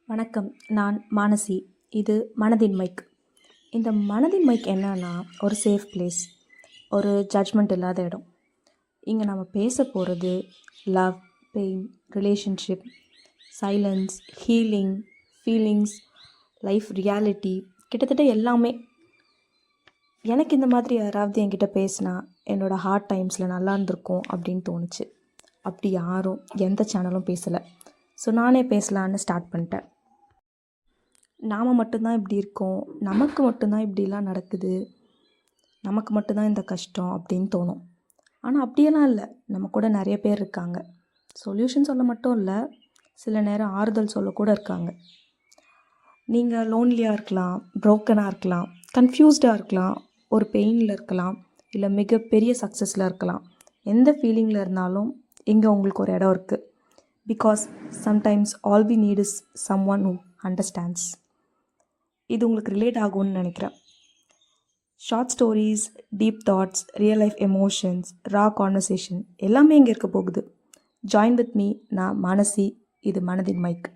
வணக்கம். நான் மானசி. இது மனதின் மைக். இந்த மனதின் மைக் என்னன்னா, ஒரு சேஃப் பிளேஸ், ஒரு ஜட்ஜ்மெண்ட் இல்லாத இடம். இங்கே நம்ம பேச போகிறது love, pain, relationship, silence, healing, feelings, life reality, கிட்டத்தட்ட எல்லாமே. எனக்கு இந்த மாதிரி யாராவது என்கிட்ட பேசினா என்னோடய ஹார்ட் டைம்ஸில் நல்லா இருந்திருக்கும் அப்படின்னு தோணுச்சு. அப்படி யாரும் எந்த சேனலும் பேசலை. ஸோ நானே பேசலான்னு ஸ்டார்ட் பண்ணிட்டேன். நாம் மட்டும்தான் இப்படி இருக்கோம், நமக்கு மட்டும்தான் இப்படிலாம் நடக்குது, நமக்கு மட்டும்தான் இந்த கஷ்டம் அப்படின்னு தோணும். ஆனால் அப்படியெல்லாம் இல்லை, நம்ம கூட நிறைய பேர் இருக்காங்க. சொல்யூஷன் சொல்ல மட்டும் இல்லை, சில நேரம் ஆறுதல் சொல்ல கூட இருக்காங்க. நீங்கள் லோன்லியாக இருக்கலாம், ப்ரோக்கனாக இருக்கலாம், கன்ஃப்யூஸ்டாக இருக்கலாம், ஒரு பெயினில் இருக்கலாம், இல்லை மிகப்பெரிய சக்ஸஸில் இருக்கலாம். எந்த ஃபீலிங்கில் இருந்தாலும் இங்கே உங்களுக்கு ஒரு இடம் இருக்குது. Because sometimes all we need is someone who ஹூ அண்டர்ஸ்டாண்ட்ஸ். இது உங்களுக்கு ரிலேட் ஆகும்னு நினைக்கிறேன். Short stories, deep thoughts, real life emotions, raw conversation எல்லாமே இங்கே இருக்க போகுது. Join with me. நான் மானசி. இது மனதின் மைக்.